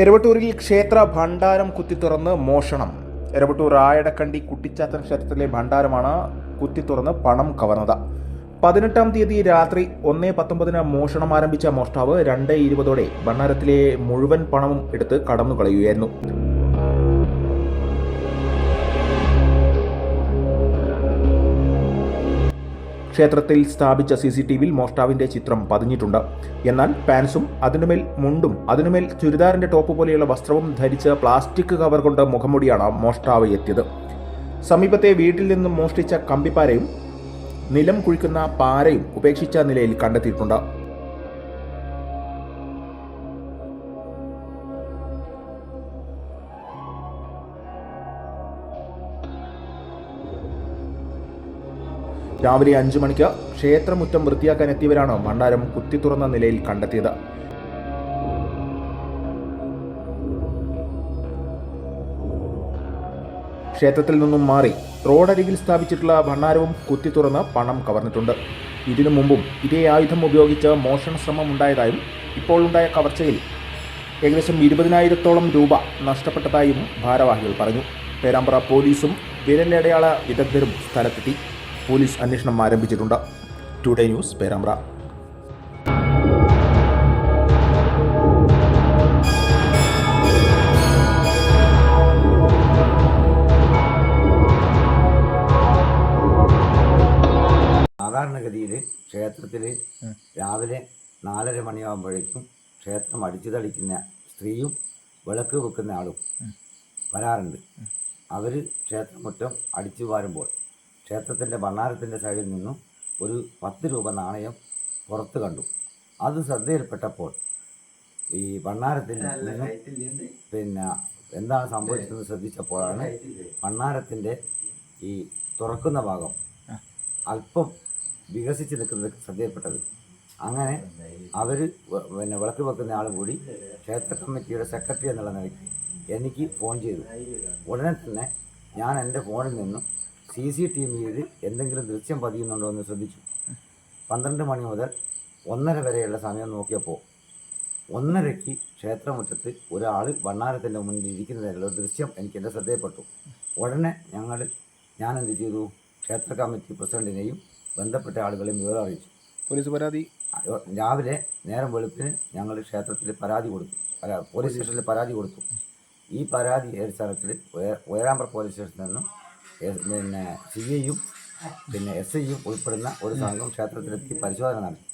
എരവട്ടൂരിൽ ക്ഷേത്ര ഭണ്ഡാരം കുത്തിത്തുറന്ന് മോഷണം. എരവട്ടൂർ ആയടക്കണ്ടി കുട്ടിച്ചാത്തൻ ക്ഷേത്രത്തിലെ ഭണ്ഡാരമാണ് കുത്തിത്തുറന്ന് പണം കവർന്നത്. 18-ാം തീയതി രാത്രി 1:19 മോഷണം ആരംഭിച്ച മോഷ്ടാവ് 2:20 ഭണ്ഡാരത്തിലെ മുഴുവൻ പണവും എടുത്ത് കടന്നുകളയുകയായിരുന്നു. ക്ഷേത്രത്തിൽ സ്ഥാപിച്ച CCTVയിൽ മോഷ്ടാവിന്റെ ചിത്രം പതിഞ്ഞിട്ടുണ്ട്. എന്നാൽ പാൻസും അതിനുമേൽ മുണ്ടും അതിനുമേൽ ചുരിദാറിന്റെ ടോപ്പ് പോലെയുള്ള വസ്ത്രവും ധരിച്ച് പ്ലാസ്റ്റിക് കവർ കൊണ്ട് മുഖംമൂടിയാണ് മോഷ്ടാവ് എത്തിയത്. സമീപത്തെ വീട്ടിൽ നിന്നും മോഷ്ടിച്ച കമ്പിപ്പാരയും നിലം കുഴിക്കുന്ന പാരയും ഉപേക്ഷിച്ച നിലയിൽ കണ്ടെത്തിയിട്ടുണ്ട്. രാവിലെ 5 മണിക്ക് ക്ഷേത്രമുറ്റം വൃത്തിയാക്കാൻ എത്തിയവരാണ് ഭണ്ഡാരം കുത്തിത്തുറന്ന നിലയിൽ കണ്ടെത്തിയത്. ക്ഷേത്രത്തിൽ നിന്നും മാറി റോഡരികിൽ സ്ഥാപിച്ചിട്ടുള്ള ഭണ്ഡാരവും കുത്തിത്തുറന്ന് പണം കവർന്നിട്ടുണ്ട്. ഇതിനു മുമ്പും ഇതേ ആയുധം ഉപയോഗിച്ച് മോഷണ ശ്രമം ഉണ്ടായതായും ഇപ്പോൾ ഉണ്ടായ കവർച്ചയിൽ ഏകദേശം 20,000-ഓളം രൂപ നഷ്ടപ്പെട്ടതായും ഭാരവാഹികൾ പറഞ്ഞു. പേരാമ്പ്ര പോലീസും വിരലടയാള വിദഗ്ധരും സ്ഥലത്തെത്തി. പോലീസ് അന്വേഷണം ആരംഭിച്ചിട്ടുണ്ട്. Today news, Perambra. സാധാരണഗതിയിൽ ക്ഷേത്രത്തിൽ രാവിലെ 4:30 മണിയാകുമ്പോഴേക്കും ക്ഷേത്രം അടിച്ചു തളിക്കുന്ന സ്ത്രീയും വിളക്ക് വെക്കുന്ന ആളും വരാറുണ്ട്. അവർ ക്ഷേത്രമുറ്റം അടിച്ചു വാരുമ്പോൾ ക്ഷേത്രത്തിൻ്റെ ഭണ്ഡാരത്തിൻ്റെ സൈഡിൽ നിന്നും ഒരു 10 രൂപ നാണയം പുറത്ത് കണ്ടു. അത് ശ്രദ്ധയിൽപ്പെട്ടപ്പോൾ ഈ ഭണ്ഡാരത്തിൽ നിന്നും എന്താണ് സംഭവിച്ചതെന്ന് ശ്രദ്ധിച്ചപ്പോഴാണ് ഭണ്ഡാരത്തിൻ്റെ ഈ തുറക്കുന്ന ഭാഗം അല്പം വികസിച്ച് നിൽക്കുന്നത് ശ്രദ്ധയിൽപ്പെട്ടത്. അങ്ങനെ അവർ വിളക്ക് വെക്കുന്ന ആളും കൂടി ക്ഷേത്ര കമ്മിറ്റിയുടെ സെക്രട്ടറി എന്നുള്ള നിലയ്ക്ക് എനിക്ക് ഫോൺ ചെയ്തു. ഉടനെ തന്നെ ഞാൻ എൻ്റെ ഫോണിൽ നിന്നും CCTVയിൽ എന്തെങ്കിലും ദൃശ്യം പതിയുന്നുണ്ടോ എന്ന് ശ്രദ്ധിച്ചു. 12 മണി മുതൽ 1:30 വരെയുള്ള സമയം നോക്കിയപ്പോൾ 1:30 ക്ഷേത്രമുറ്റത്ത് ഒരാൾ ഭണ്ഡാരത്തിൻ്റെ മുന്നിൽ ഇരിക്കുന്നതിനുള്ള ദൃശ്യം എൻ്റെ ശ്രദ്ധയിൽപ്പെട്ടു. ഉടനെ ഞാൻ എന്ത് ചെയ്തു, ക്ഷേത്ര കമ്മിറ്റി പ്രസിഡന്റിനെയും ബന്ധപ്പെട്ട ആളുകളെയും വിവരം അറിയിച്ചു. പോലീസ് പരാതി രാവിലെ നേരം വെളുപ്പിന് ഞങ്ങൾ ക്ഷേത്രത്തിൽ പരാതി കൊടുത്തു, പോലീസ് സ്റ്റേഷനിൽ പരാതി കൊടുത്തു. ഈ പരാതി അടിസ്ഥാനത്തിൽ പേരാമ്പ്ര പോലീസ് സ്റ്റേഷനിൽ നിന്നും CIയും SIയും ഉൾപ്പെടുന്ന ഒരു സംഘം ക്ഷേത്രത്തിലെത്തി പരിശോധന നടത്തി.